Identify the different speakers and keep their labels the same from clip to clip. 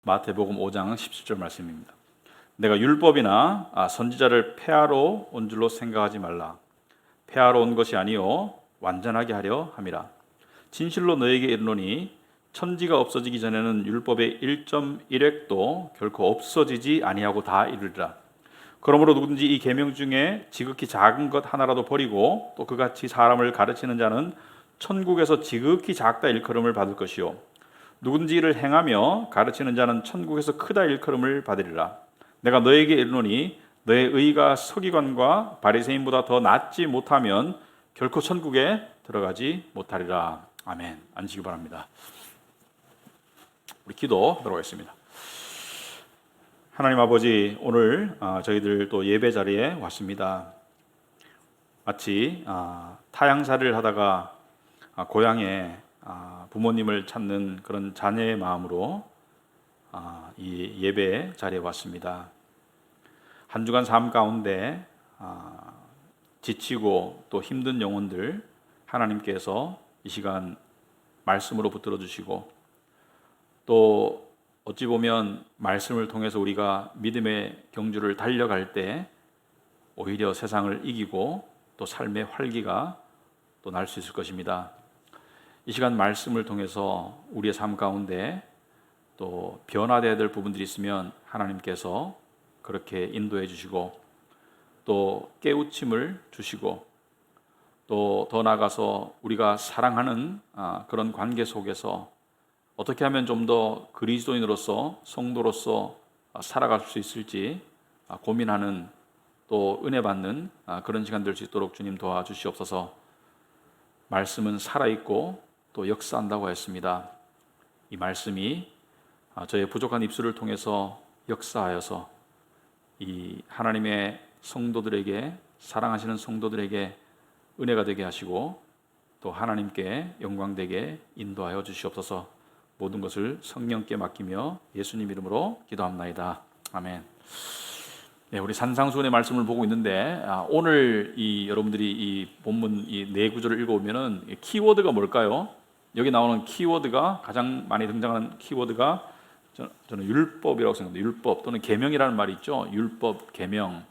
Speaker 1: 마태복음 5장 17절 말씀입니다. 내가 율법이나 선지자를 폐하러 온 줄로 생각하지 말라. 폐하러 온 것이 아니요 완전하게 하려 함이라. 진실로 너에게 이르노니 천지가 없어지기 전에는 율법의 1.1획도 결코 없어지지 아니하고 다 이르리라. 그러므로 누구든지 이 계명 중에 지극히 작은 것 하나라도 버리고 또 그같이 사람을 가르치는 자는 천국에서 지극히 작다 일컬음을 받을 것이요 누구든지 이를 행하며 가르치는 자는 천국에서 크다 일컬음을 받으리라. 내가 너에게 이르노니 너의 의가 서기관과 바리새인보다 더 낫지 못하면 결코 천국에 들어가지 못하리라. 아멘. 앉으시기 바랍니다. 우리 기도하도록 하겠습니다. 하나님 아버지, 오늘 저희들 또 예배 자리에 왔습니다. 마치 타향살이를 하다가 고향에 부모님을 찾는 그런 자녀의 마음으로 이 예배 자리에 왔습니다. 한 주간 삶 가운데 지치고 또 힘든 영혼들 하나님께서 이 시간 말씀으로 붙들어 주시고 또 어찌 보면 말씀을 통해서 우리가 믿음의 경주를 달려갈 때 오히려 세상을 이기고 또 삶의 활기가 또 날 수 있을 것입니다. 이 시간 말씀을 통해서 우리의 삶 가운데 또 변화되어야 될 부분들이 있으면 하나님께서 그렇게 인도해 주시고 또 깨우침을 주시고 또 더 나아가서 우리가 사랑하는 그런 관계 속에서 어떻게 하면 좀 더 그리스도인으로서 성도로서 살아갈 수 있을지 고민하는 또 은혜 받는 그런 시간 될 수 있도록 주님 도와주시옵소서. 말씀은 살아있고 또 역사한다고 했습니다. 이 말씀이 저의 부족한 입술을 통해서 역사하여서 이 하나님의 성도들에게 사랑하시는 성도들에게 은혜가 되게 하시고 또 하나님께 영광되게 인도하여 주시옵소서. 모든 것을 성령께 맡기며 예수님 이름으로 기도합나이다. 아멘. 네, 우리 산상수훈의 말씀을 보고 있는데 오늘 여러분들이 이 본문 이 네 구절을 읽어보면은 키워드가 뭘까요? 여기 나오는 키워드가 가장 많이 등장하는 키워드가 저는 율법이라고 생각합니다. 율법 또는 계명이라는 말이 있죠. 율법, 계명.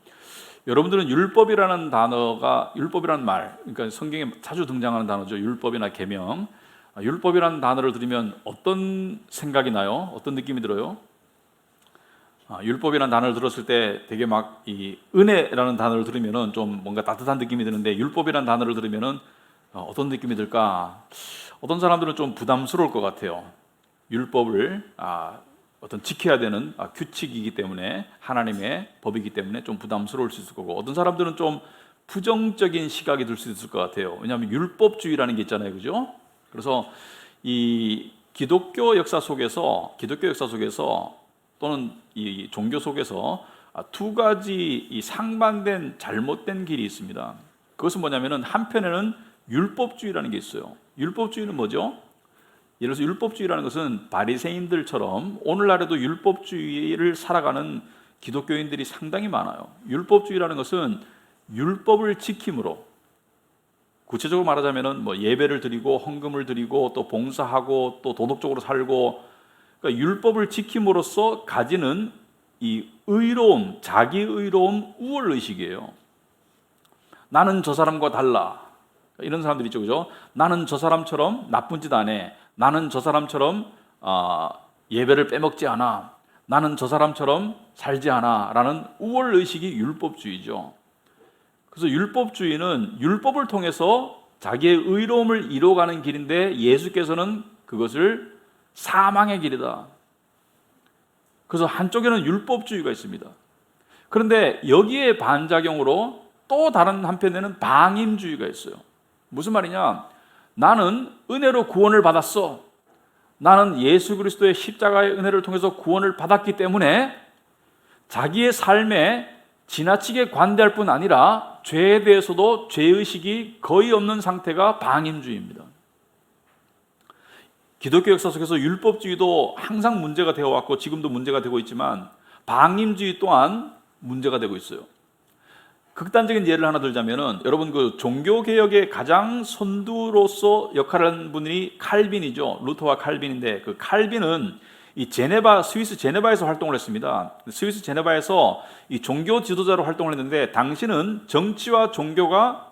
Speaker 1: 여러분들은 율법이라는 단어가 율법이라는 말, 그러니까 성경에 자주 등장하는 단어죠. 율법이나 계명. 율법이라는 단어를 들으면 어떤 생각이 나요? 어떤 느낌이 들어요? 율법이라는 단어를 들었을 때 되게 막 이 은혜라는 단어를 들으면은 좀 뭔가 따뜻한 느낌이 드는데 율법이라는 단어를 들으면은 어떤 느낌이 들까? 어떤 사람들은 좀 부담스러울 것 같아요. 율법을 어떤 지켜야 되는 규칙이기 때문에 하나님의 법이기 때문에 좀 부담스러울 수 있을 거고 어떤 사람들은 좀 부정적인 시각이 들 수 있을 것 같아요. 왜냐하면 율법주의라는 게 있잖아요, 그죠? 그래서 이 기독교 역사 속에서 또는 이 종교 속에서 두 가지 이 상반된 잘못된 길이 있습니다. 그것은 뭐냐면은 한편에는 율법주의라는 게 있어요. 율법주의는 뭐죠? 예를 들어서 율법주의라는 것은 바리새인들처럼 오늘날에도 율법주의를 살아가는 기독교인들이 상당히 많아요. 율법주의라는 것은 율법을 지킴으로 구체적으로 말하자면은 뭐 예배를 드리고 헌금을 드리고 또 봉사하고 또 도덕적으로 살고 그러니까 율법을 지킴으로써 가지는 이 의로움, 자기 의로움, 우월 의식이에요. 나는 저 사람과 달라. 이런 사람들 있죠, 그죠? 나는 저 사람처럼 나쁜 짓 안 해. 나는 저 사람처럼 예배를 빼먹지 않아. 나는 저 사람처럼 살지 않아. 라는 우월 의식이 율법주의죠. 그래서 율법주의는 율법을 통해서 자기의 의로움을 이루어가는 길인데 예수께서는 그것을 사망의 길이다. 그래서 한쪽에는 율법주의가 있습니다. 그런데 여기에 반작용으로 또 다른 한편에는 방임주의가 있어요. 무슨 말이냐? 나는 은혜로 구원을 받았어. 나는 예수 그리스도의 십자가의 은혜를 통해서 구원을 받았기 때문에 자기의 삶에 지나치게 관대할 뿐 아니라 죄에 대해서도 죄의식이 거의 없는 상태가 방임주의입니다. 기독교 역사 속에서 율법주의도 항상 문제가 되어왔고 지금도 문제가 되고 있지만 방임주의 또한 문제가 되고 있어요. 극단적인 예를 하나 들자면은 여러분 그 종교개혁의 가장 선두로서 역할을 하는 분이 칼빈이죠. 루터와 칼빈인데 그 칼빈은 이 제네바, 스위스 제네바에서 활동을 했습니다. 스위스 제네바에서 이 종교 지도자로 활동을 했는데, 당시는 정치와 종교가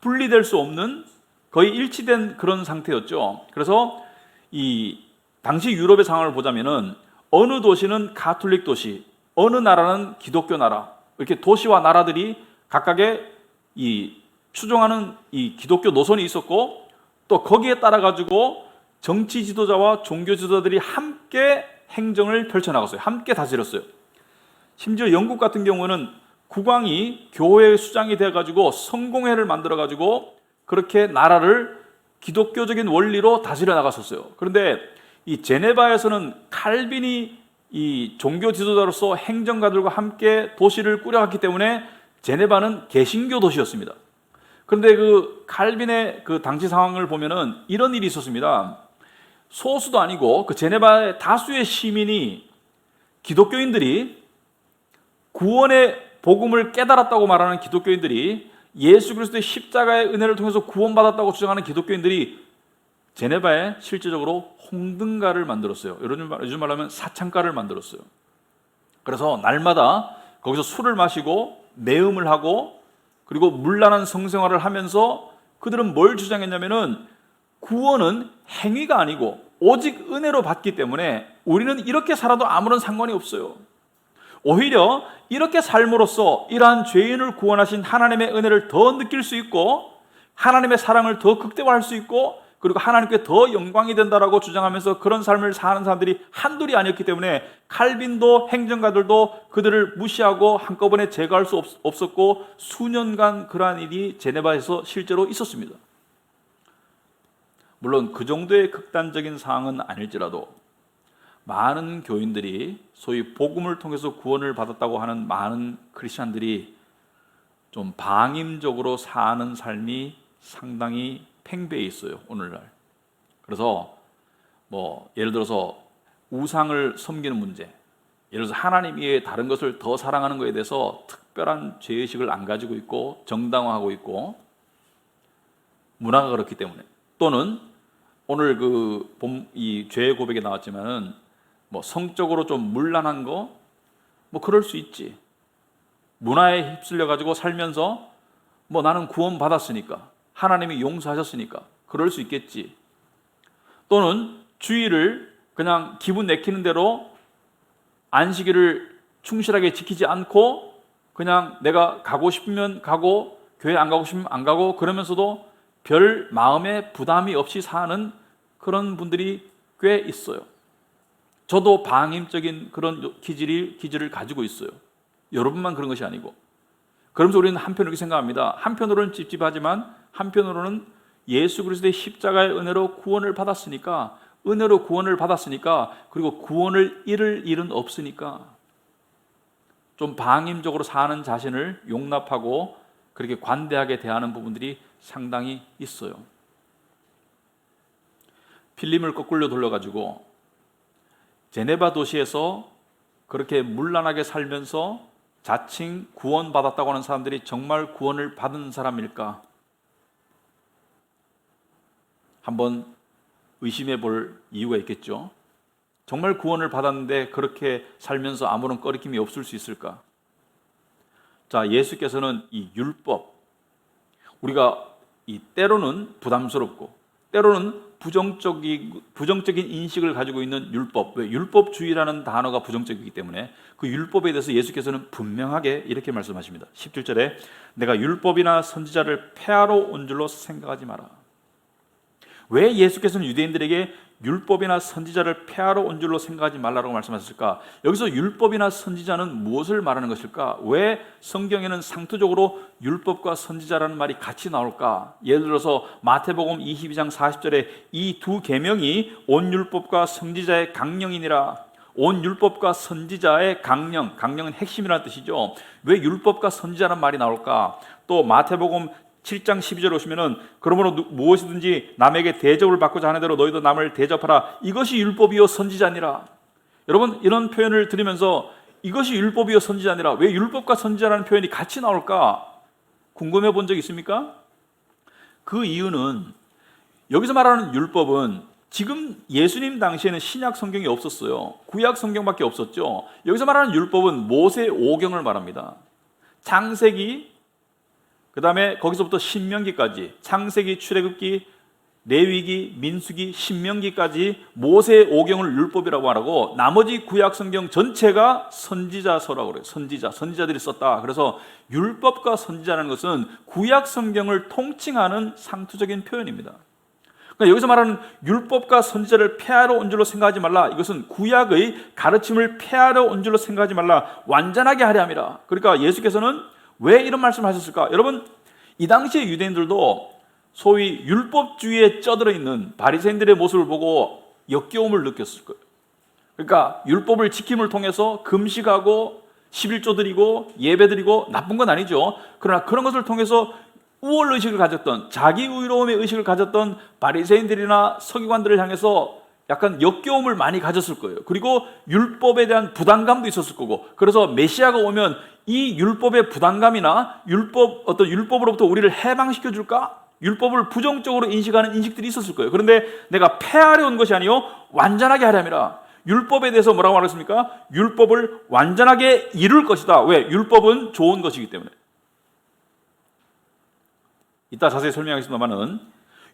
Speaker 1: 분리될 수 없는 거의 일치된 그런 상태였죠. 그래서 이 당시 유럽의 상황을 보자면은 어느 도시는 가톨릭 도시, 어느 나라는 기독교 나라, 이렇게 도시와 나라들이 각각의 이 추종하는 이 기독교 노선이 있었고, 또 거기에 따라 가지고 정치 지도자와 종교 지도자들이 함께 행정을 펼쳐나갔어요. 함께 다스렸어요. 심지어 영국 같은 경우는 국왕이 교회의 수장이 되어가지고 성공회를 만들어가지고 그렇게 나라를 기독교적인 원리로 다스려 나갔었어요. 그런데 이 제네바에서는 칼빈이 이 종교 지도자로서 행정가들과 함께 도시를 꾸려갔기 때문에 제네바는 개신교 도시였습니다. 그런데 그 칼빈의 그 당시 상황을 보면은 이런 일이 있었습니다. 소수도 아니고 그 제네바의 다수의 시민이, 기독교인들이, 구원의 복음을 깨달았다고 말하는 기독교인들이, 예수 그리스도의 십자가의 은혜를 통해서 구원받았다고 주장하는 기독교인들이 제네바에 실제적으로 홍등가를 만들었어요. 요즘 말로 하면 사창가를 만들었어요. 그래서 날마다 거기서 술을 마시고 내음을 하고, 그리고 문란한 성생활을 하면서 그들은 뭘 주장했냐면은 구원은 행위가 아니고 오직 은혜로 받기 때문에 우리는 이렇게 살아도 아무런 상관이 없어요. 오히려 이렇게 삶으로써 이러한 죄인을 구원하신 하나님의 은혜를 더 느낄 수 있고, 하나님의 사랑을 더 극대화할 수 있고, 그리고 하나님께 더 영광이 된다라고 주장하면서 그런 삶을 사는 사람들이 한둘이 아니었기 때문에 칼빈도 행정가들도 그들을 무시하고 한꺼번에 제거할 수 없었고, 수년간 그러한 일이 제네바에서 실제로 있었습니다. 물론 그 정도의 극단적인 상황은 아닐지라도 많은 교인들이, 소위 복음을 통해서 구원을 받았다고 하는 많은 크리스찬들이 좀 방임적으로 사는 삶이 상당히 팽배해 있어요, 오늘날. 그래서 뭐 예를 들어서 우상을 섬기는 문제, 예를 들어서 하나님 이외에 다른 것을 더 사랑하는 것에 대해서 특별한 죄의식을 안 가지고 있고 정당화하고 있고, 문화가 그렇기 때문에, 또는 오늘 이 죄의 고백에 나왔지만은 뭐 성적으로 좀 문란한 거, 뭐 그럴 수 있지. 문화에 휩쓸려 가지고 살면서 뭐 나는 구원 받았으니까, 하나님이 용서하셨으니까 그럴 수 있겠지. 또는 주일을 그냥 기분 내키는 대로 안식일을 충실하게 지키지 않고 그냥 내가 가고 싶으면 가고 교회 안 가고 싶으면 안 가고, 그러면서도 별 마음에 부담이 없이 사는 그런 분들이 꽤 있어요. 저도 방임적인 그런 기질을 가지고 있어요. 여러분만 그런 것이 아니고. 그러면서 우리는 한편으로 이렇게 생각합니다. 한편으로는 찝찝하지만 한편으로는 예수 그리스도의 십자가의 은혜로 구원을 받았으니까, 은혜로 구원을 받았으니까, 그리고 구원을 잃을 일은 없으니까 좀 방임적으로 사는 자신을 용납하고 그렇게 관대하게 대하는 부분들이 상당히 있어요. 필름을 거꾸로 돌려가지고 제네바 도시에서 그렇게 문란하게 살면서 자칭 구원받았다고 하는 사람들이 정말 구원을 받은 사람일까? 한번 의심해 볼 이유가 있겠죠. 정말 구원을 받았는데 그렇게 살면서 아무런 꺼리낌이 없을 수 있을까? 자, 예수께서는 이 율법, 우리가 이 때로는 부담스럽고 때로는 부정적인 인식을 가지고 있는 율법, 왜 율법주의라는 단어가 부정적이기 때문에 그 율법에 대해서 예수께서는 분명하게 이렇게 말씀하십니다. 17절에 내가 율법이나 선지자를 폐하러 온 줄로 생각하지 마라. 왜 예수께서는 유대인들에게 율법이나 선지자를 폐하러 온 줄로 생각하지 말라고 말씀하셨을까? 여기서 율법이나 선지자는 무엇을 말하는 것일까? 왜 성경에는 상투적으로 율법과 선지자라는 말이 같이 나올까? 예를 들어서 마태복음 22장 40절에 이 두 계명이 온 율법과 선지자의 강령이니라. 온 율법과 선지자의 강령은 핵심이라는 뜻이죠. 왜 율법과 선지자라는 말이 나올까? 또 마태복음 7장 12절 오시면은 그러므로 무엇이든지 남에게 대접을 받고자 하는 대로 너희도 남을 대접하라. 이것이 율법이요 선지자니라. 여러분, 이런 표현을 들으면서 이것이 율법이요 선지자니라, 왜 율법과 선지자라는 표현이 같이 나올까 궁금해 본 적 있습니까? 그 이유는 여기서 말하는 율법은 지금 예수님 당시에는 신약 성경이 없었어요. 구약 성경밖에 없었죠. 여기서 말하는 율법은 모세 오경을 말합니다. 창세기, 그 다음에 거기서부터 신명기까지, 창세기, 출애굽기, 레위기, 민수기, 신명기까지 모세 오경을 율법이라고 말하고, 나머지 구약 성경 전체가 선지자서라고 그래요. 선지자들이 썼다. 그래서 율법과 선지자라는 것은 구약 성경을 통칭하는 상투적인 표현입니다. 그러니까 여기서 말하는 율법과 선지자를 폐하러 온 줄로 생각하지 말라. 이것은 구약의 가르침을 폐하러 온 줄로 생각하지 말라. 완전하게 하려 함이라. 그러니까 예수께서는 왜 이런 말씀을 하셨을까? 여러분, 이 당시의 유대인들도 소위 율법주의에 쩌들어 있는 바리새인들의 모습을 보고 역겨움을 느꼈을 거예요. 그러니까 율법을 지킴을 통해서 금식하고 11조 드리고 예배 드리고 나쁜 건 아니죠. 그러나 그런 것을 통해서 우월의식을 가졌던, 자기 의로움의 의식을 가졌던 바리새인들이나 서기관들을 향해서 약간 역겨움을 많이 가졌을 거예요. 그리고 율법에 대한 부담감도 있었을 거고, 그래서 메시아가 오면 이 율법의 부담감이나 율법으로부터 우리를 해방시켜 줄까? 율법을 부정적으로 인식하는 인식들이 있었을 거예요. 그런데 내가 폐하려 온 것이 아니요 완전하게 하려 함이라. 율법에 대해서 뭐라고 말했습니까? 율법을 완전하게 이룰 것이다. 왜? 율법은 좋은 것이기 때문에. 이따 자세히 설명하겠습니다만은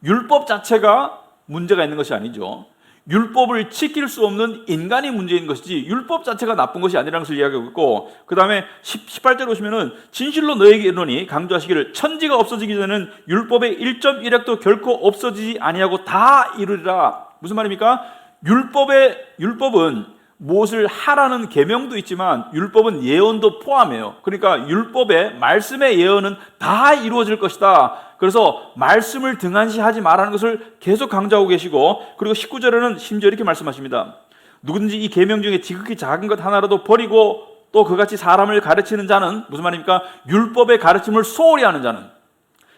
Speaker 1: 율법 자체가 문제가 있는 것이 아니죠. 율법을 지킬 수 없는 인간이 문제인 것이지 율법 자체가 나쁜 것이 아니라는 것을 이야기하고 있고, 그 다음에 18절 오시면은 진실로 너에게 이르노니 강조하시기를 천지가 없어지기 전에는 율법의 1.1획도 결코 없어지지 아니하고 다 이루리라. 무슨 말입니까? 율법은 무엇을 하라는 계명도 있지만 율법은 예언도 포함해요. 그러니까 율법의 말씀의 예언은 다 이루어질 것이다. 그래서 말씀을 등한시하지 말라는 것을 계속 강조하고 계시고, 그리고 19절에는 심지어 이렇게 말씀하십니다. 누구든지 이 계명 중에 지극히 작은 것 하나라도 버리고 또 그같이 사람을 가르치는 자는, 무슨 말입니까? 율법의 가르침을 소홀히 하는 자는,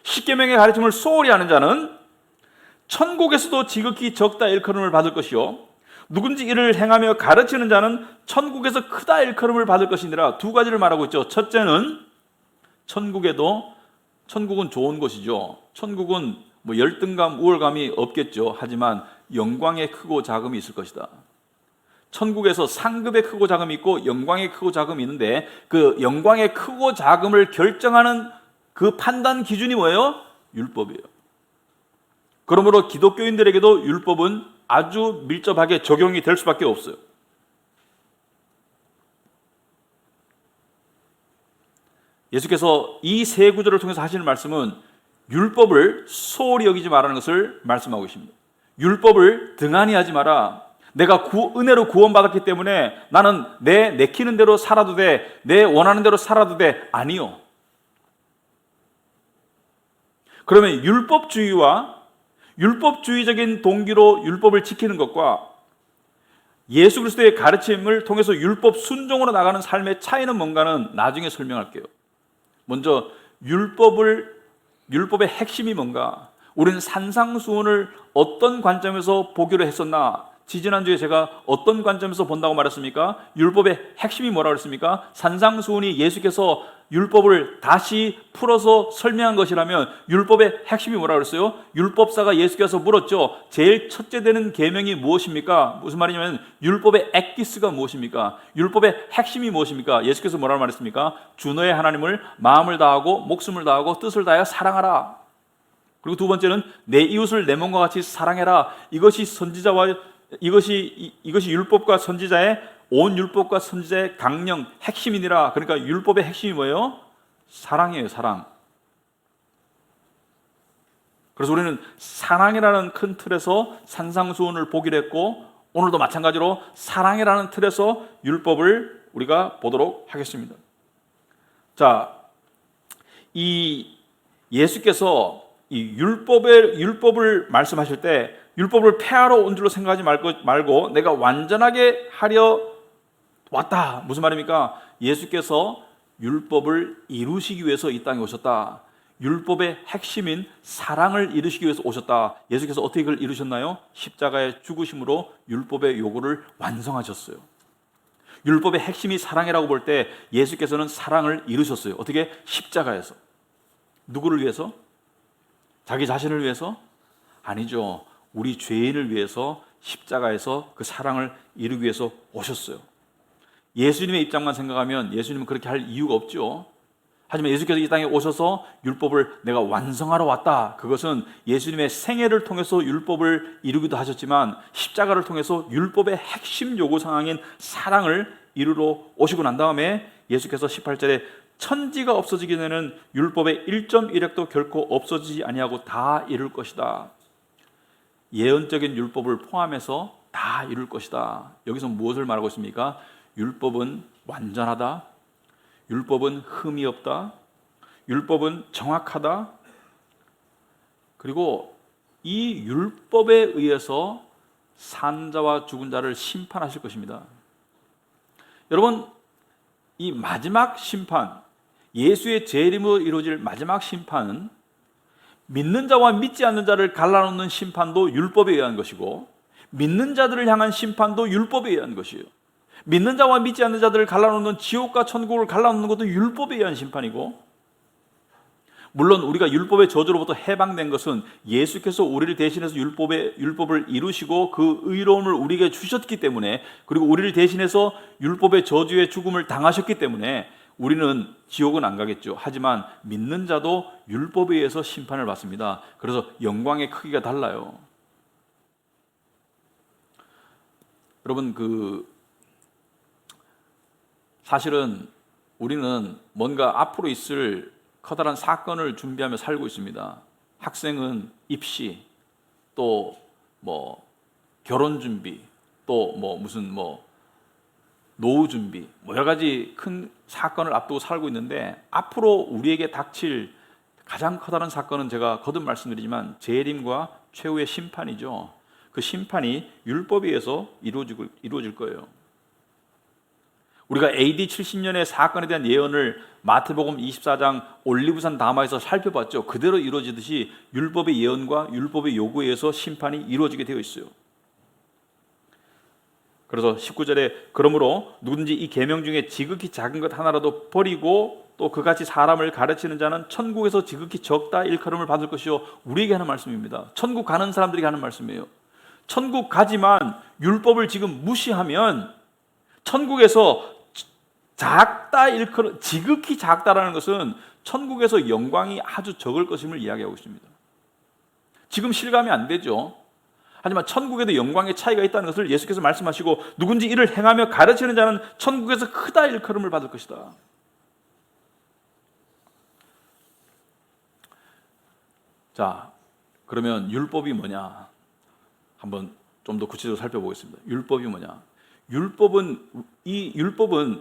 Speaker 1: 십계명의 가르침을 소홀히 하는 자는 천국에서도 지극히 적다 일컬음을 받을 것이요, 누군지 이를 행하며 가르치는 자는 천국에서 크다 일컬음을 받을 것이니라. 두 가지를 말하고 있죠. 첫째는 천국은 좋은 곳이죠. 천국은 뭐 열등감, 우월감이 없겠죠. 하지만 영광의 크고 작음이 있을 것이다. 천국에서 상급의 크고 작음이 있고 영광의 크고 작음이 있는데, 그 영광의 크고 작음을 결정하는 그 판단 기준이 뭐예요? 율법이에요. 그러므로 기독교인들에게도 율법은 아주 밀접하게 적용이 될 수밖에 없어요. 예수께서 이 세 구절을 통해서 하시는 말씀은 율법을 소홀히 여기지 말라는 것을 말씀하고 계십니다. 율법을 등한히 하지 마라. 내가 은혜로 구원받았기 때문에 나는 내 내키는 대로 살아도 돼, 내 원하는 대로 살아도 돼. 아니요. 그러면 율법주의적인 동기로 율법을 지키는 것과 예수 그리스도의 가르침을 통해서 율법 순종으로 나가는 삶의 차이는 뭔가는 나중에 설명할게요. 먼저 율법의 핵심이 뭔가, 우리는 산상수훈을 어떤 관점에서 보기로 했었나, 지지난주에 제가 어떤 관점에서 본다고 말했습니까? 율법의 핵심이 뭐라고 그랬습니까? 산상수훈이 예수께서 율법을 다시 풀어서 설명한 것이라면 율법의 핵심이 뭐라고 그랬어요? 율법사가 예수께서 물었죠. 제일 첫째 되는 계명이 무엇입니까? 무슨 말이냐면 율법의 엑기스가 무엇입니까? 율법의 핵심이 무엇입니까? 예수께서 뭐라고 말했습니까? 주 너의 하나님을 마음을 다하고 목숨을 다하고 뜻을 다하여 사랑하라. 그리고 두 번째는 내 이웃을 내 몸과 같이 사랑해라. 이것이 율법과 선지자의 온 율법과 선지자의 강령 핵심이니라. 그러니까 율법의 핵심이 뭐예요? 사랑이에요. 사랑. 그래서 우리는 사랑이라는 큰 틀에서 산상수훈을 보기로 했고, 오늘도 마찬가지로 사랑이라는 틀에서 율법을 우리가 보도록 하겠습니다. 자, 이 예수께서 이 율법을 말씀하실 때 율법을 폐하러 온 줄로 생각하지 말고 내가 완전하게 하려 왔다. 무슨 말입니까? 예수께서 율법을 이루시기 위해서 이 땅에 오셨다. 율법의 핵심인 사랑을 이루시기 위해서 오셨다. 예수께서 어떻게 그걸 이루셨나요? 십자가의 죽으심으로 율법의 요구를 완성하셨어요. 율법의 핵심이 사랑이라고 볼 때 예수께서는 사랑을 이루셨어요. 어떻게? 십자가에서. 누구를 위해서? 자기 자신을 위해서? 아니죠. 우리 죄인을 위해서 십자가에서 그 사랑을 이루기 위해서 오셨어요. 예수님의 입장만 생각하면 예수님은 그렇게 할 이유가 없죠. 하지만 예수께서 이 땅에 오셔서 율법을 내가 완성하러 왔다. 그것은 예수님의 생애를 통해서 율법을 이루기도 하셨지만 십자가를 통해서 율법의 핵심 요구 상황인 사랑을 이루러 오시고 난 다음에 예수께서 18절에 천지가 없어지기 전에는 율법의 1.1획도 결코 없어지지 아니하고 다 이룰 것이다. 예언적인 율법을 포함해서 다 이룰 것이다. 여기서 무엇을 말하고 있습니까? 율법은 완전하다. 율법은 흠이 없다. 율법은 정확하다. 그리고 이 율법에 의해서 산 자와 죽은 자를 심판하실 것입니다. 여러분, 이 마지막 심판, 예수의 재림으로 이루어질 마지막 심판은 믿는 자와 믿지 않는 자를 갈라놓는 심판도 율법에 의한 것이고, 믿는 자들을 향한 심판도 율법에 의한 것이에요. 믿는 자와 믿지 않는 자들을 갈라놓는 지옥과 천국을 갈라놓는 것도 율법에 의한 심판이고, 물론 우리가 율법의 저주로부터 해방된 것은 예수께서 우리를 대신해서 율법을 이루시고 그 의로움을 우리에게 주셨기 때문에, 그리고 우리를 대신해서 율법의 저주의 죽음을 당하셨기 때문에 우리는 지옥은 안 가겠죠. 하지만 믿는 자도 율법에 의해서 심판을 받습니다. 그래서 영광의 크기가 달라요. 여러분, 사실은 우리는 뭔가 앞으로 있을 커다란 사건을 준비하며 살고 있습니다. 학생은 입시, 또 결혼 준비, 또 무슨 노후 준비, 여러 가지 큰 사건을 앞두고 살고 있는데, 앞으로 우리에게 닥칠 가장 커다란 사건은 제가 거듭 말씀드리지만 재림과 최후의 심판이죠. 그 심판이 율법에 의해서 이루어질 거예요. 우리가 AD 70년의 사건에 대한 예언을 마태복음 24장 올리브산 담화에서 살펴봤죠. 그대로 이루어지듯이 율법의 예언과 율법의 요구에 의해서 심판이 이루어지게 되어 있어요. 그래서 19절에 그러므로 누구든지 이 계명 중에 지극히 작은 것 하나라도 버리고 또 그같이 사람을 가르치는 자는 천국에서 지극히 적다 일컬음을 받을 것이요. 우리에게 하는 말씀입니다. 천국 가는 사람들에게 하는 말씀이에요. 천국 가지만 율법을 지금 무시하면 천국에서 작다 일컬음, 지극히 작다라는 것은 천국에서 영광이 아주 적을 것임을 이야기하고 있습니다. 지금 실감이 안 되죠. 하지만 천국에도 영광의 차이가 있다는 것을 예수께서 말씀하시고, 누군지 이를 행하며 가르치는 자는 천국에서 크다 일컬음을 받을 것이다. 자, 그러면 율법이 뭐냐? 한번 좀 더 구체적으로 살펴보겠습니다. 율법이 뭐냐? 율법은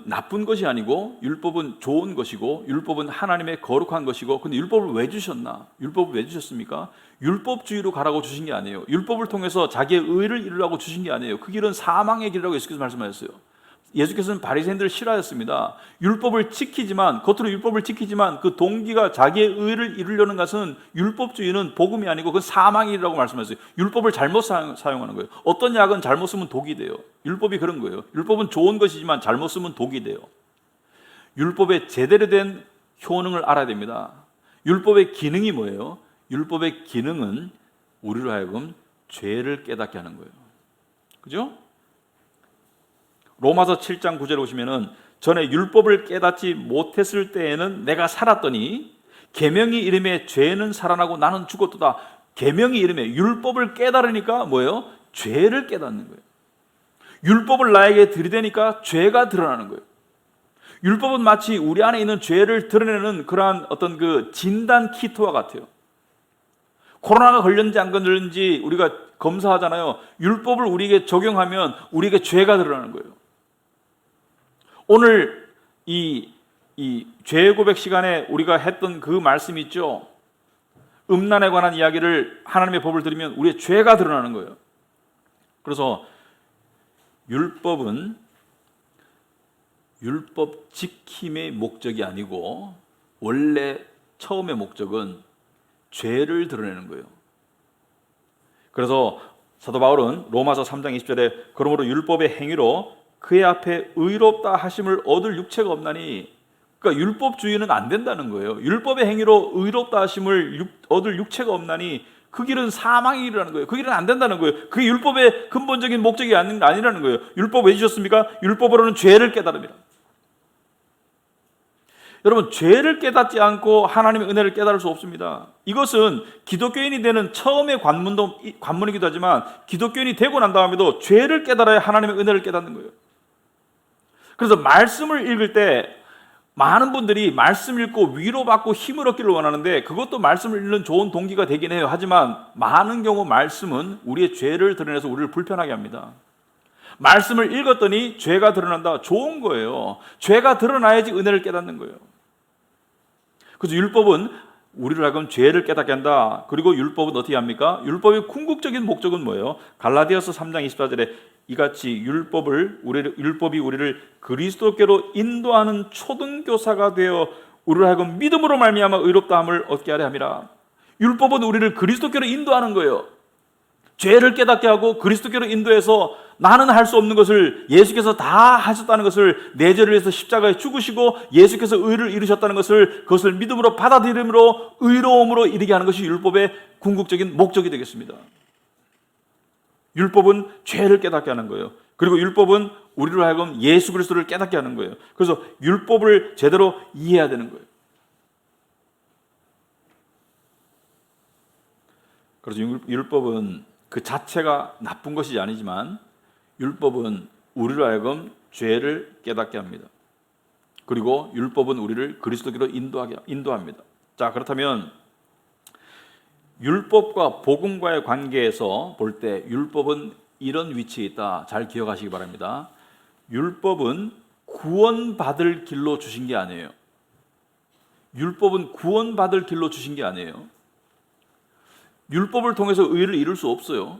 Speaker 1: 나쁜 것이 아니고 율법은 좋은 것이고 율법은 하나님의 거룩한 것이고, 근데 율법을 왜 주셨나? 율법을 왜 주셨습니까? 율법주의로 가라고 주신 게 아니에요. 율법을 통해서 자기의 의를 이루라고 주신 게 아니에요. 그 길은 사망의 길이라고 예수께서 말씀하셨어요. 예수께서는 바리새인들을 싫어하셨습니다. 율법을 지키지만, 겉으로 율법을 지키지만 그 동기가 자기의 의를 이루려는 것은, 율법주의는 복음이 아니고 그건 사망이라고 말씀하셨어요. 율법을 잘못 사용하는 거예요. 어떤 약은 잘못 쓰면 독이 돼요. 율법이 그런 거예요. 율법은 좋은 것이지만 잘못 쓰면 독이 돼요. 율법의 제대로 된 효능을 알아야 됩니다. 율법의 기능이 뭐예요? 율법의 기능은 우리로 하여금 죄를 깨닫게 하는 거예요. 그죠? 로마서 7장 9절에 보시면은, 전에 율법을 깨닫지 못했을 때에는 내가 살았더니 계명이 이름에 죄는 살아나고 나는 죽었도다. 계명이 이름에, 율법을 깨달으니까 뭐예요? 죄를 깨닫는 거예요. 율법을 나에게 들이대니까 죄가 드러나는 거예요. 율법은 마치 우리 안에 있는 죄를 드러내는 그러한 어떤 그 진단 키트와 같아요. 코로나가 걸렸는지 안 걸렸는지 우리가 검사하잖아요. 율법을 우리에게 적용하면 우리에게 죄가 드러나는 거예요. 오늘 이 죄 고백 시간에 우리가 했던 그 말씀이 있죠. 음란에 관한 이야기를, 하나님의 법을 들으면 우리의 죄가 드러나는 거예요. 그래서 율법은 율법 지킴의 목적이 아니고, 원래 처음의 목적은 죄를 드러내는 거예요. 그래서 사도 바울은 로마서 3장 20절에 그러므로 율법의 행위로 그의 앞에 의롭다 하심을 얻을 육체가 없나니, 그러니까 율법주의는 안 된다는 거예요. 율법의 행위로 의롭다 하심을 얻을 육체가 없나니, 그 길은 사망의 길이라는 거예요. 그 길은 안 된다는 거예요. 그게 율법의 근본적인 목적이 아니라는 거예요. 율법 왜 주셨습니까? 율법으로는 죄를 깨달음이라. 여러분, 죄를 깨닫지 않고 하나님의 은혜를 깨달을 수 없습니다. 이것은 기독교인이 되는 처음의 관문이기도 하지만 기독교인이 되고 난 다음에도 죄를 깨달아야 하나님의 은혜를 깨닫는 거예요. 그래서 말씀을 읽을 때 많은 분들이 말씀 읽고 위로받고 힘을 얻기를 원하는데 그것도 말씀을 읽는 좋은 동기가 되긴 해요. 하지만 많은 경우 말씀은 우리의 죄를 드러내서 우리를 불편하게 합니다. 말씀을 읽었더니 죄가 드러난다. 좋은 거예요. 죄가 드러나야지 은혜를 깨닫는 거예요. 그래서 율법은 우리를 하여금 죄를 깨닫게 한다. 그리고 율법은 어떻게 합니까? 율법의 궁극적인 목적은 뭐예요? 갈라디아서 3장 24절에 이같이 율법이 우리를 그리스도께로 인도하는 초등교사가 되어 우리를 하여금 믿음으로 말미암아 의롭다함을 얻게 하려 함이라. 율법은 우리를 그리스도께로 인도하는 거예요. 죄를 깨닫게 하고 그리스도께로 인도해서 나는 할 수 없는 것을 예수께서 다 하셨다는 것을, 내 죄를 위해서 십자가에 죽으시고 예수께서 의를 이루셨다는 것을, 그것을 믿음으로 받아들임으로 의로움으로 이르게 하는 것이 율법의 궁극적인 목적이 되겠습니다. 율법은 죄를 깨닫게 하는 거예요. 그리고 율법은 우리로 하여금 예수 그리스도를 깨닫게 하는 거예요. 그래서 율법을 제대로 이해해야 되는 거예요. 그래서 율법은 그 자체가 나쁜 것이 아니지만 율법은 우리로 하여금 죄를 깨닫게 합니다. 그리고 율법은 우리를 그리스도께로 인도합니다. 자, 그렇다면 율법과 복음과의 관계에서 볼 때 율법은 이런 위치에 있다. 잘 기억하시기 바랍니다. 율법은 구원받을 길로 주신 게 아니에요. 율법은 구원받을 길로 주신 게 아니에요. 율법을 통해서 의를 이룰 수 없어요.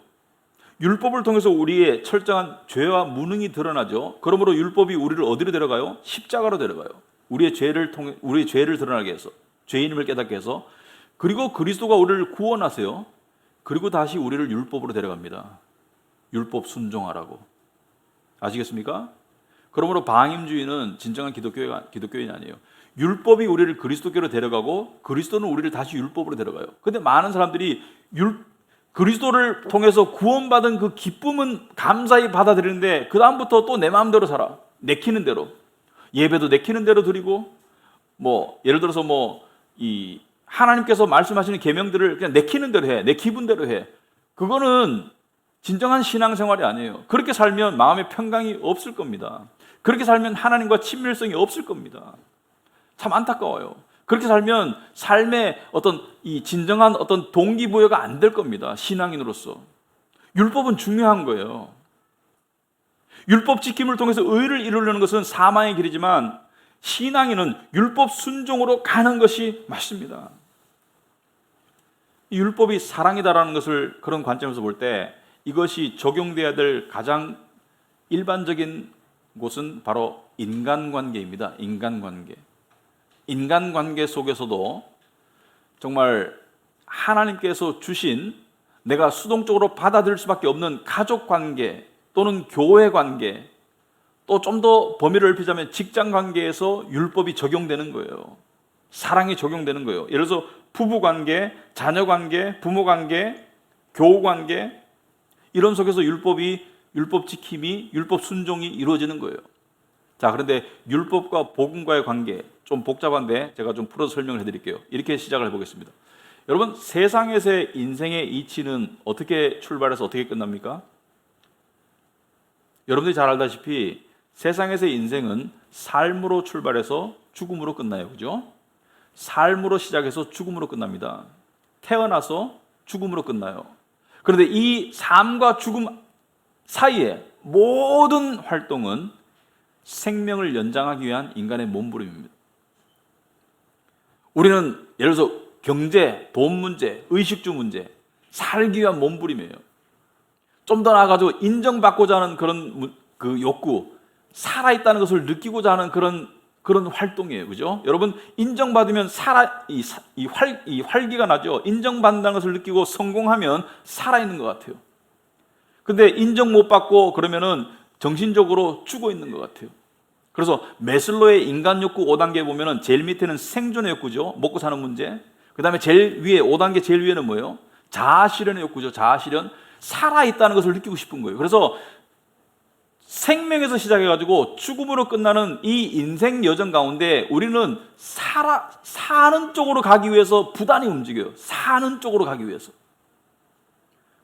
Speaker 1: 율법을 통해서 우리의 철저한 죄와 무능이 드러나죠. 그러므로 율법이 우리를 어디로 데려가요? 십자가로 데려가요. 우리의 죄를 드러나게 해서, 죄인임을 깨닫게 해서, 그리고 그리스도가 우리를 구원하세요. 그리고 다시 우리를 율법으로 데려갑니다. 율법 순종하라고. 아시겠습니까? 그러므로 방임주의는 진정한 기독교인이 아니에요. 율법이 우리를 그리스도께로 데려가고 그리스도는 우리를 다시 율법으로 데려가요. 근데 많은 사람들이 그리스도를 통해서 구원받은 그 기쁨은 감사히 받아들이는데 그 다음부터 또 내 마음대로 살아. 내키는 대로. 예배도 내키는 대로 드리고, 예를 들어서 이 하나님께서 말씀하시는 계명들을 그냥 내키는 대로 해. 내 기분대로 해. 그거는 진정한 신앙생활이 아니에요. 그렇게 살면 마음의 평강이 없을 겁니다. 그렇게 살면 하나님과 친밀성이 없을 겁니다. 참 안타까워요. 그렇게 살면 삶의 이 진정한 동기부여가 안 될 겁니다. 신앙인으로서. 율법은 중요한 거예요. 율법 지킴을 통해서 의를 이루려는 것은 사망의 길이지만 신앙인은 율법 순종으로 가는 것이 맞습니다. 율법이 사랑이다라는 것을 그런 관점에서 볼 때 이것이 적용돼야 될 가장 일반적인 곳은 바로 인간관계입니다. 인간관계 속에서도 정말 하나님께서 주신 내가 수동적으로 받아들일 수밖에 없는 가족관계 또는 교회관계, 또 좀 더 범위를 넓히자면 직장관계에서 율법이 적용되는 거예요. 사랑이 적용되는 거예요. 예를 들어서 부부관계, 자녀관계, 부모관계, 교우관계, 이런 속에서 율법 지킴이, 율법 순종이 이루어지는 거예요. 자, 그런데 율법과 복음과의 관계 좀 복잡한데 제가 좀 풀어서 설명을 해드릴게요. 이렇게 시작을 해보겠습니다. 여러분, 세상에서의 인생의 이치는 어떻게 출발해서 어떻게 끝납니까? 여러분들이 잘 알다시피 세상에서의 인생은 삶으로 출발해서 죽음으로 끝나요. 그죠? 삶으로 시작해서 죽음으로 끝납니다. 태어나서 죽음으로 끝나요. 그런데 이 삶과 죽음 사이에 모든 활동은 생명을 연장하기 위한 인간의 몸부림입니다. 우리는 예를 들어서 경제, 돈 문제, 의식주 문제, 살기 위한 몸부림이에요. 좀 더 나아가서 인정받고자 하는 그런 그 욕구, 살아있다는 것을 느끼고자 하는 그런 활동이에요. 그죠? 여러분, 인정받으면 이 활기가 나죠. 인정받는다는 것을 느끼고 성공하면 살아있는 것 같아요. 근데 인정 못 받고 그러면은 정신적으로 죽어 있는 것 같아요. 그래서 매슬로의 인간 욕구 5단계에 보면은 제일 밑에는 생존의 욕구죠. 먹고 사는 문제. 그 다음에 제일 위에 5단계 제일 위에는 뭐예요? 자아실현의 욕구죠. 자아실현. 살아있다는 것을 느끼고 싶은 거예요. 그래서 생명에서 시작해가지고 죽음으로 끝나는 이 인생 여정 가운데 우리는 사는 쪽으로 가기 위해서 부단히 움직여요. 사는 쪽으로 가기 위해서.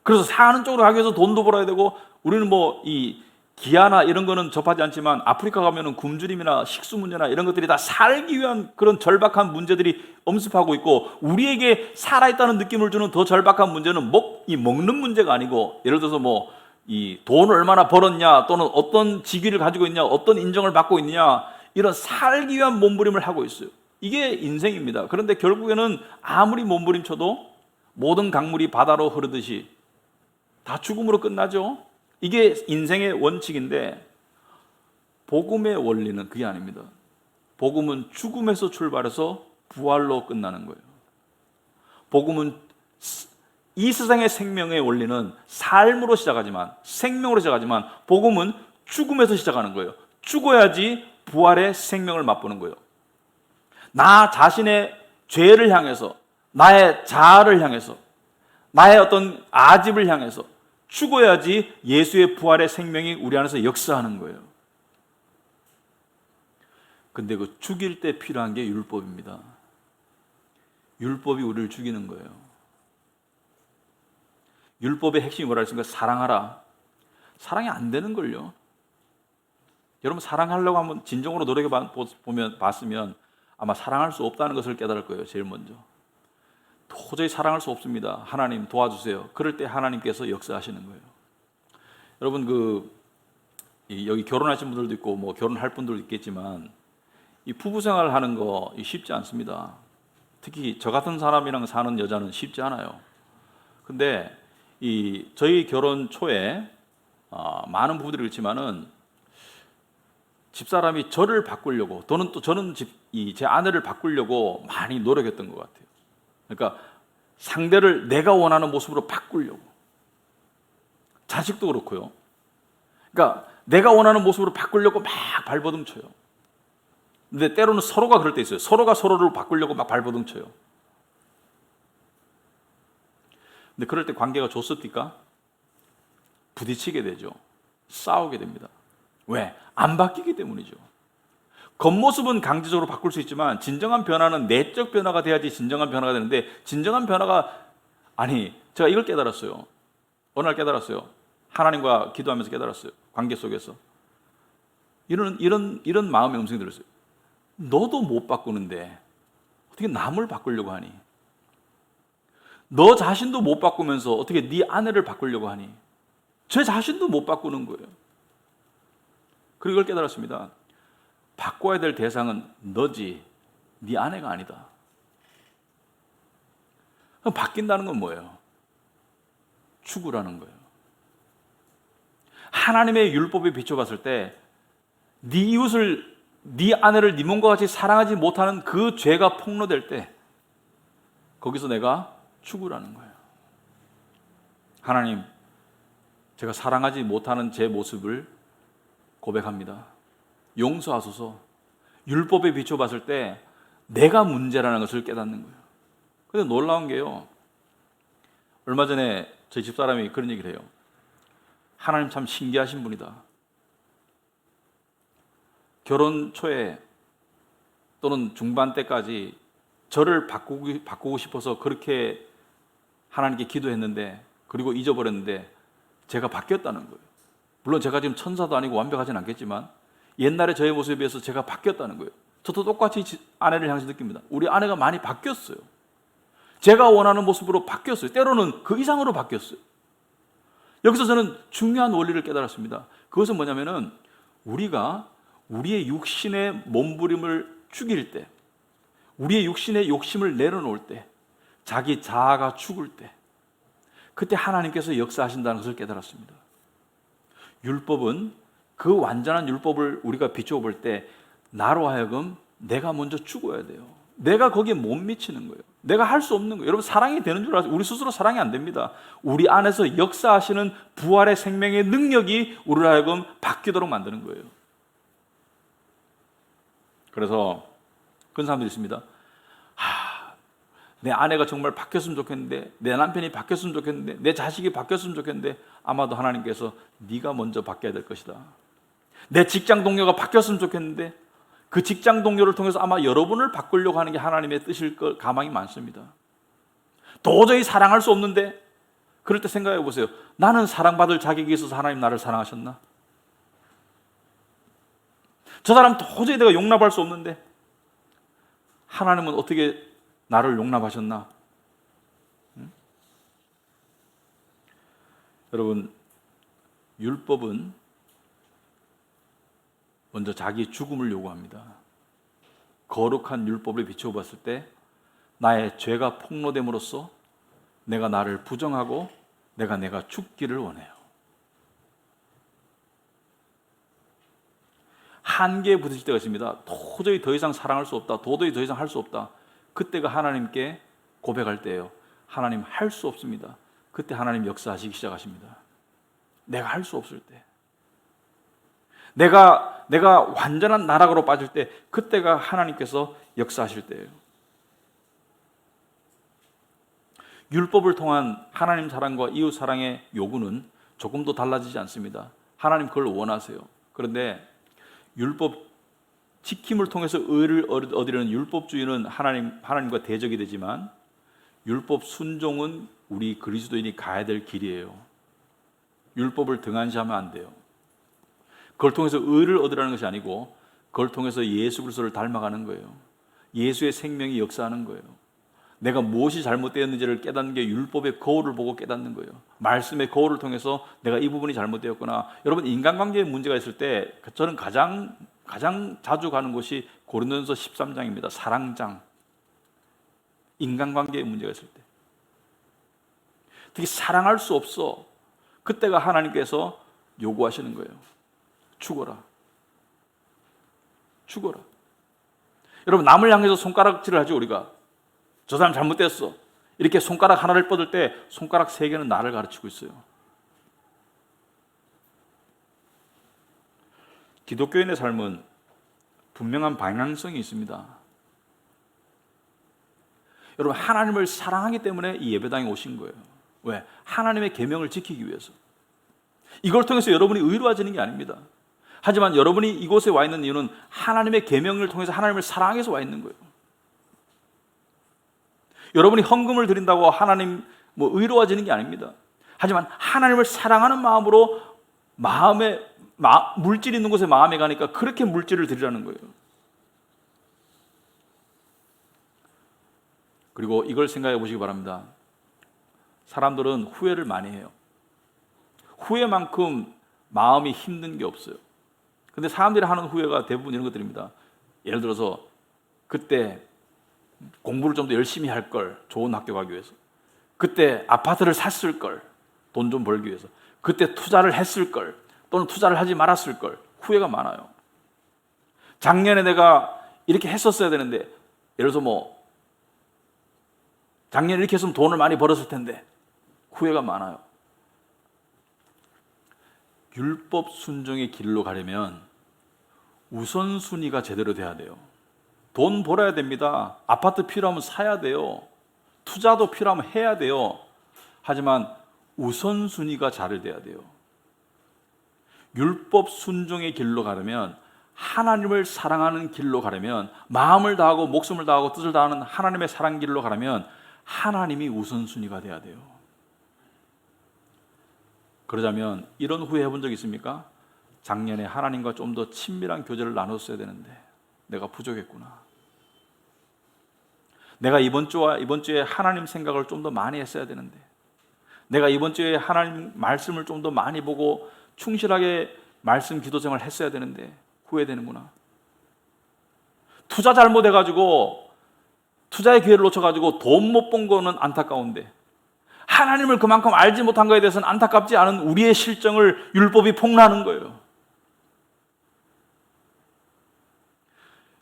Speaker 1: 그래서 사는 쪽으로 가기 위해서 돈도 벌어야 되고, 우리는 뭐 이 기아나 이런 거는 접하지 않지만 아프리카 가면은 굶주림이나 식수 문제나 이런 것들이 다 살기 위한 그런 절박한 문제들이 엄습하고 있고, 우리에게 살아있다는 느낌을 주는 더 절박한 문제는 먹는 문제가 아니고, 예를 들어서 뭐 이 돈을 얼마나 벌었냐, 또는 어떤 직위를 가지고 있냐, 어떤 인정을 받고 있느냐, 이런 살기 위한 몸부림을 하고 있어요. 이게 인생입니다. 그런데 결국에는 아무리 몸부림쳐도 모든 강물이 바다로 흐르듯이 다 죽음으로 끝나죠. 이게 인생의 원칙인데, 복음의 원리는 그게 아닙니다. 복음은 죽음에서 출발해서 부활로 끝나는 거예요. 복음은 이 세상의 생명의 원리는 삶으로 시작하지만, 생명으로 시작하지만, 복음은 죽음에서 시작하는 거예요. 죽어야지 부활의 생명을 맛보는 거예요. 나 자신의 죄를 향해서, 나의 자아를 향해서, 나의 어떤 아집을 향해서 죽어야지 예수의 부활의 생명이 우리 안에서 역사하는 거예요. 근데 그 죽일 때 필요한 게 율법입니다. 율법이 우리를 죽이는 거예요. 율법의 핵심이 뭐라 했습니까? 사랑하라. 사랑이 안 되는걸요. 여러분, 사랑하려고 한번 진정으로 노력해 봤으면 아마 사랑할 수 없다는 것을 깨달을 거예요. 제일 먼저. 도저히 사랑할 수 없습니다. 하나님 도와주세요. 그럴 때 하나님께서 역사하시는 거예요. 여러분, 여기 결혼하신 분들도 있고 뭐 결혼할 분들도 있겠지만, 이 부부 생활 하는 거 쉽지 않습니다. 특히 저 같은 사람이랑 사는 여자는 쉽지 않아요. 근데 저희 결혼 초에 많은 부부들이 그렇지만은 집사람이 저를 바꾸려고, 저는 제 아내를 바꾸려고 많이 노력했던 것 같아요. 그러니까 상대를 내가 원하는 모습으로 바꾸려고. 자식도 그렇고요. 그러니까 내가 원하는 모습으로 바꾸려고 막 발버둥 쳐요. 근데 때로는 서로가 그럴 때 있어요. 서로가 서로를 바꾸려고 막 발버둥 쳐요. 근데 그럴 때 관계가 좋습니까? 부딪히게 되죠. 싸우게 됩니다. 왜? 안 바뀌기 때문이죠. 겉모습은 강제적으로 바꿀 수 있지만 진정한 변화는 내적 변화가 돼야지 진정한 변화가 되는데, 진정한 변화가, 제가 이걸 깨달았어요. 어느 날 깨달았어요. 하나님과 기도하면서 깨달았어요. 관계 속에서 이런 마음의 음성이 들었어요. 너도 못 바꾸는데 어떻게 남을 바꾸려고 하니? 너 자신도 못 바꾸면서 어떻게 네 아내를 바꾸려고 하니? 제 자신도 못 바꾸는 거예요. 그리고 이걸 깨달았습니다. 바꿔야 될 대상은 너지, 네 아내가 아니다. 그럼 바뀐다는 건 뭐예요? 죽으라는 거예요. 하나님의 율법에 비춰봤을 때 네 이웃을, 네 아내를 네 몸과 같이 사랑하지 못하는 그 죄가 폭로될 때 거기서 내가 죽으라는 거예요. 하나님, 제가 사랑하지 못하는 제 모습을 고백합니다. 용서하소서. 율법에 비춰봤을 때 내가 문제라는 것을 깨닫는 거예요. 근데 놀라운 게요, 얼마 전에 저희 집사람이 그런 얘기를 해요. 하나님 참 신기하신 분이다. 결혼 초에 또는 중반 때까지 저를 바꾸고 싶어서 그렇게 하나님께 기도했는데, 그리고 잊어버렸는데 제가 바뀌었다는 거예요. 물론 제가 지금 천사도 아니고 완벽하진 않겠지만 옛날에 저의 모습에 비해서 제가 바뀌었다는 거예요. 저도 똑같이 아내를 향해서 느낍니다. 우리 아내가 많이 바뀌었어요. 제가 원하는 모습으로 바뀌었어요. 때로는 그 이상으로 바뀌었어요. 여기서 저는 중요한 원리를 깨달았습니다. 그것은 뭐냐면은, 우리가 우리의 육신의 몸부림을 죽일 때, 우리의 육신의 욕심을 내려놓을 때, 자기 자아가 죽을 때, 그때 하나님께서 역사하신다는 것을 깨달았습니다. 율법은, 그 완전한 율법을 우리가 비추어 볼 때 나로 하여금 내가 먼저 죽어야 돼요. 내가 거기에 못 미치는 거예요. 내가 할 수 없는 거예요. 여러분, 사랑이 되는 줄 아세요? 우리 스스로 사랑이 안 됩니다. 우리 안에서 역사하시는 부활의 생명의 능력이 우리로 하여금 바뀌도록 만드는 거예요. 그래서 그런 사람들이 있습니다. 내 아내가 정말 바뀌었으면 좋겠는데, 내 남편이 바뀌었으면 좋겠는데, 내 자식이 바뀌었으면 좋겠는데, 아마도 하나님께서 네가 먼저 바뀌어야 될 것이다. 내 직장 동료가 바뀌었으면 좋겠는데, 그 직장 동료를 통해서 아마 여러분을 바꾸려고 하는 게 하나님의 뜻일 것 가망이 많습니다. 도저히 사랑할 수 없는데, 그럴 때 생각해 보세요. 나는 사랑받을 자격이 있어서 하나님 나를 사랑하셨나? 저 사람 도저히 내가 용납할 수 없는데 하나님은 어떻게 나를 용납하셨나? 여러분, 율법은 먼저 자기 죽음을 요구합니다. 거룩한 율법을 비추어 봤을 때 나의 죄가 폭로됨으로써 내가 나를 부정하고 내가 죽기를 원해요. 한계에 부딪힐 때가 있습니다. 도저히 더 이상 사랑할 수 없다. 도저히 더 이상 할 수 없다. 그때가 하나님께 고백할 때예요. 하나님 할 수 없습니다. 그때 하나님 역사하시기 시작하십니다. 내가 할 수 없을 때, 내가 완전한 나락으로 빠질 때, 그때가 하나님께서 역사하실 때예요. 율법을 통한 하나님 사랑과 이웃 사랑의 요구는 조금도 달라지지 않습니다. 하나님 그걸 원하세요. 그런데 율법 지킴을 통해서 의를 얻으려는 율법주의는 하나님과 대적이 되지만, 율법 순종은 우리 그리스도인이 가야 될 길이에요. 율법을 등한시하면 안 돼요. 그걸 통해서 의를 얻으라는 것이 아니고, 그걸 통해서 예수 그리스도를 닮아가는 거예요. 예수의 생명이 역사하는 거예요. 내가 무엇이 잘못되었는지를 깨닫는 게 율법의 거울을 보고 깨닫는 거예요. 말씀의 거울을 통해서 내가 이 부분이 잘못되었구나. 여러분, 인간관계에 문제가 있을 때 저는 가장 자주 가는 곳이 고린도전서 13장입니다. 사랑장. 인간관계에 문제가 있을 때, 특히 사랑할 수 없어. 그때가 하나님께서 요구하시는 거예요. 죽어라. 죽어라. 여러분, 남을 향해서 손가락질을 하죠. 우리가 저 사람 잘못됐어, 이렇게 손가락 하나를 뻗을 때 손가락 세 개는 나를 가르치고 있어요. 기독교인의 삶은 분명한 방향성이 있습니다. 여러분, 하나님을 사랑하기 때문에 이 예배당에 오신 거예요. 왜? 하나님의 계명을 지키기 위해서. 이걸 통해서 여러분이 의로워지는 게 아닙니다. 하지만 여러분이 이곳에 와 있는 이유는 하나님의 계명을 통해서 하나님을 사랑해서 와 있는 거예요. 여러분이 헌금을 드린다고 하나님 의로워지는 게 아닙니다. 하지만 하나님을 사랑하는 마음으로 물질 있는 곳에 마음에 가니까 그렇게 물질을 드리라는 거예요. 그리고 이걸 생각해 보시기 바랍니다. 사람들은 후회를 많이 해요. 후회만큼 마음이 힘든 게 없어요. 근데 사람들이 하는 후회가 대부분 이런 것들입니다. 예를 들어서 그때 공부를 좀 더 열심히 할 걸, 좋은 학교 가기 위해서. 그때 아파트를 샀을 걸, 돈 좀 벌기 위해서. 그때 투자를 했을 걸, 또는 투자를 하지 말았을 걸. 후회가 많아요. 작년에 내가 이렇게 했었어야 되는데, 예를 들어서 작년에 이렇게 했으면 돈을 많이 벌었을 텐데, 후회가 많아요. 율법 순종의 길로 가려면 우선순위가 제대로 돼야 돼요. 돈 벌어야 됩니다. 아파트 필요하면 사야 돼요. 투자도 필요하면 해야 돼요. 하지만 우선순위가 잘 돼야 돼요. 율법 순종의 길로 가려면, 하나님을 사랑하는 길로 가려면, 마음을 다하고 목숨을 다하고 뜻을 다하는 하나님의 사랑 길로 가려면 하나님이 우선순위가 돼야 돼요. 그러자면 이런 후회 해본 적 있습니까? 작년에 하나님과 좀 더 친밀한 교제를 나눴어야 되는데 내가 부족했구나. 내가 이번 주에 하나님 생각을 좀 더 많이 했어야 되는데, 내가 이번 주에 하나님 말씀을 좀 더 많이 보고 충실하게 말씀 기도 생활을 했어야 되는데 후회되는구나. 투자 잘못해가지고, 투자의 기회를 놓쳐가지고 돈 못 번 거는 안타까운데, 하나님을 그만큼 알지 못한 것에 대해서는 안타깝지 않은 우리의 실정을 율법이 폭로하는 거예요.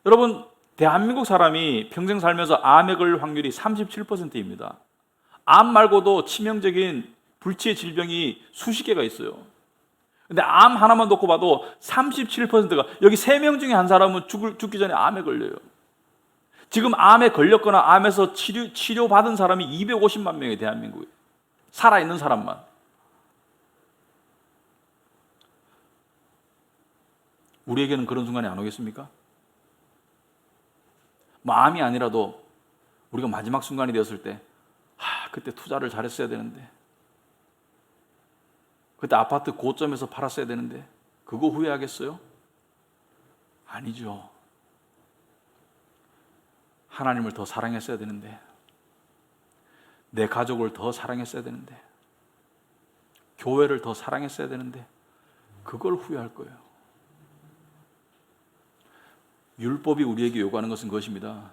Speaker 1: 여러분, 대한민국 사람이 평생 살면서 암에 걸릴 확률이 37%입니다. 암 말고도 치명적인 불치의 질병이 수십 개가 있어요. 근데 암 하나만 놓고 봐도 37%가, 여기 3명 중에 한 사람은 죽기 전에 암에 걸려요. 지금 암에 걸렸거나 암에서 치료받은 사람이 250만 명이 대한민국에 살아있는 사람만. 우리에게는 그런 순간이 안 오겠습니까? 암이 아니라도 우리가 마지막 순간이 되었을 때 그때 투자를 잘했어야 되는데, 그때 아파트 고점에서 팔았어야 되는데 그거 후회하겠어요? 아니죠. 하나님을 더 사랑했어야 되는데, 내 가족을 더 사랑했어야 되는데, 교회를 더 사랑했어야 되는데 그걸 후회할 거예요. 율법이 우리에게 요구하는 것은 그것입니다.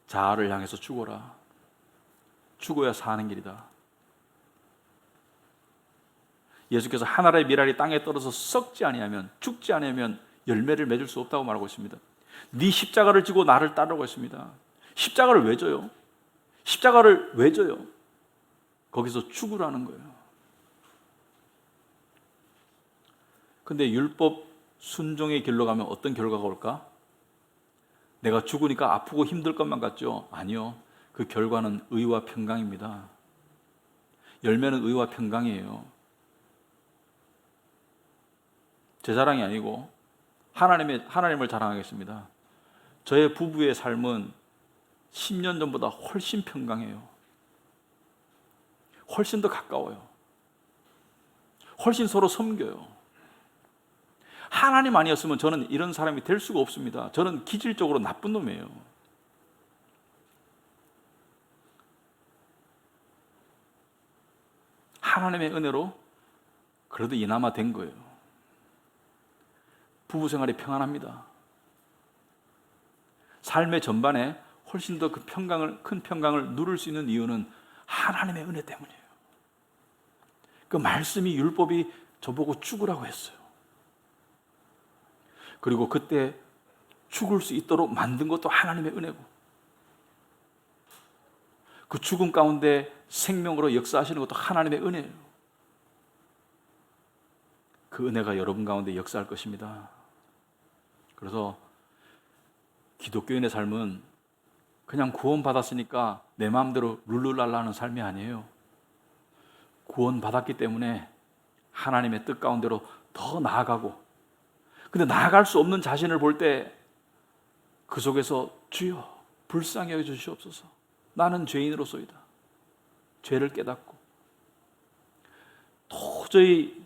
Speaker 1: 자아를 향해서 죽어라. 죽어야 사는 길이다. 예수께서 하늘의 미랄이 땅에 떨어져 썩지 아니하면, 죽지 아니하면 열매를 맺을 수 없다고 말하고 있습니다. 네 십자가를 지고 나를 따르라고 했습니다. 십자가를 왜 져요? 십자가를 왜 져요? 거기서 죽으라는 거예요. 근데 율법 순종의 길로 가면 어떤 결과가 올까? 내가 죽으니까 아프고 힘들 것만 같죠? 아니요. 그 결과는 의와 평강입니다. 열매는 의와 평강이에요. 제 자랑이 아니고 하나님을 자랑하겠습니다. 저의 부부의 삶은 10년 전보다 훨씬 평강해요. 훨씬 더 가까워요. 훨씬 서로 섬겨요. 하나님 아니었으면 저는 이런 사람이 될 수가 없습니다. 저는 기질적으로 나쁜 놈이에요. 하나님의 은혜로 그래도 이나마 된 거예요. 부부 생활이 평안합니다. 삶의 전반에 훨씬 더 큰 평강을 누릴 수 있는 이유는 하나님의 은혜 때문이에요. 그 말씀이, 율법이 저보고 죽으라고 했어요. 그리고 그때 죽을 수 있도록 만든 것도 하나님의 은혜고, 그 죽음 가운데 생명으로 역사하시는 것도 하나님의 은혜예요. 그 은혜가 여러분 가운데 역사할 것입니다. 그래서 기독교인의 삶은 그냥 구원받았으니까 내 마음대로 룰루랄라 하는 삶이 아니에요. 구원받았기 때문에 하나님의 뜻 가운데로 더 나아가고, 근데 나아갈 수 없는 자신을 볼 때 그 속에서 주여 불쌍히 여겨 주시옵소서. 나는 죄인으로서이다. 죄를 깨닫고, 도저히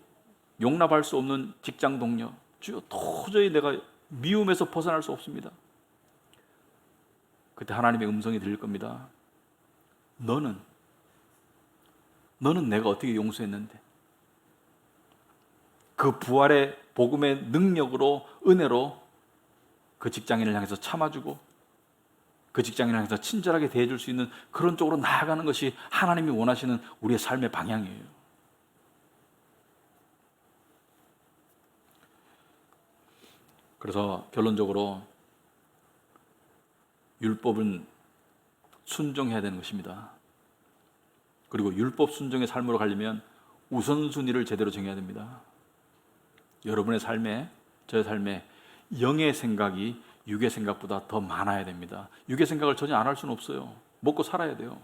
Speaker 1: 용납할 수 없는 직장 동료, 주여 도저히 내가 미움에서 벗어날 수 없습니다. 그때 하나님의 음성이 들릴 겁니다. 너는 내가 어떻게 용서했는데? 그 부활의 복음의 능력으로, 은혜로 그 직장인을 향해서 참아주고, 그 직장인을 향해서 친절하게 대해줄 수 있는 그런 쪽으로 나아가는 것이 하나님이 원하시는 우리의 삶의 방향이에요. 그래서 결론적으로 율법은 순종해야 되는 것입니다. 그리고 율법 순종의 삶으로 가려면 우선순위를 제대로 정해야 됩니다. 여러분의 삶에, 저의 삶에 영의 생각이 육의 생각보다 더 많아야 됩니다. 육의 생각을 전혀 안 할 수는 없어요. 먹고 살아야 돼요.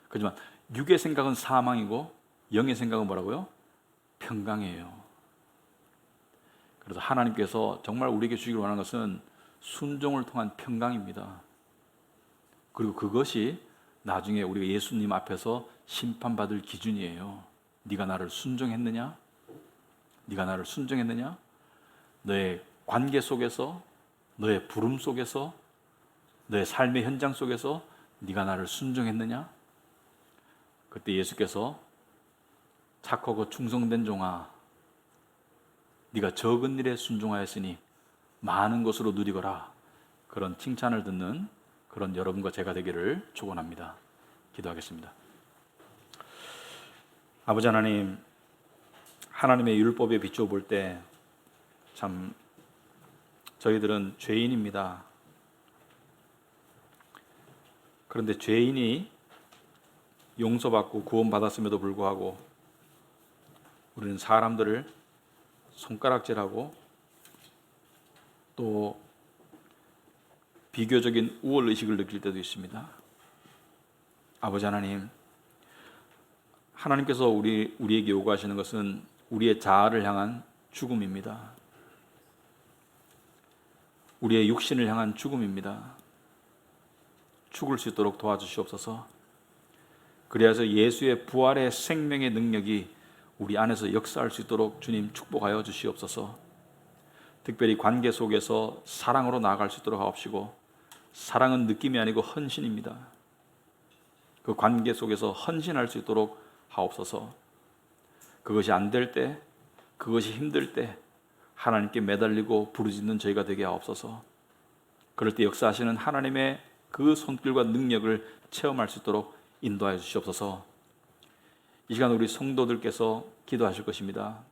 Speaker 1: 하지만 육의 생각은 사망이고 영의 생각은 뭐라고요? 평강이에요. 그래서 하나님께서 정말 우리에게 주기를 원하는 것은 순종을 통한 평강입니다. 그리고 그것이 나중에 우리가 예수님 앞에서 심판받을 기준이에요. 네가 나를 순종했느냐? 네가 나를 순종했느냐? 너의 관계 속에서, 너의 부름 속에서, 너의 삶의 현장 속에서 네가 나를 순종했느냐? 그때 예수께서 착하고 충성된 종아, 네가 적은 일에 순종하였으니 많은 것으로 누리거라. 그런 칭찬을 듣는 그런 여러분과 제가 되기를 축원합니다. 기도하겠습니다. 아버지 하나님, 하나님의 율법에 비추어 볼 때 참 저희들은 죄인입니다. 그런데 죄인이 용서받고 구원받았음에도 불구하고 우리는 사람들을 손가락질하고 또 비교적인 우월 의식을 느낄 때도 있습니다. 아버지 하나님, 하나님께서 우리에게 요구하시는 것은 우리의 자아를 향한 죽음입니다. 우리의 육신을 향한 죽음입니다. 죽을 수 있도록 도와주시옵소서. 그래서 예수의 부활의 생명의 능력이 우리 안에서 역사할 수 있도록 주님 축복하여 주시옵소서. 특별히 관계 속에서 사랑으로 나아갈 수 있도록 하옵시고, 사랑은 느낌이 아니고 헌신입니다. 그 관계 속에서 헌신할 수 있도록 하옵소서. 그것이 안 될 때, 그것이 힘들 때 하나님께 매달리고 부르짖는 저희가 되게 하옵소서. 그럴 때 역사하시는 하나님의 그 손길과 능력을 체험할 수 있도록 인도하여 주시옵소서. 이 시간 우리 성도들께서 기도하실 것입니다.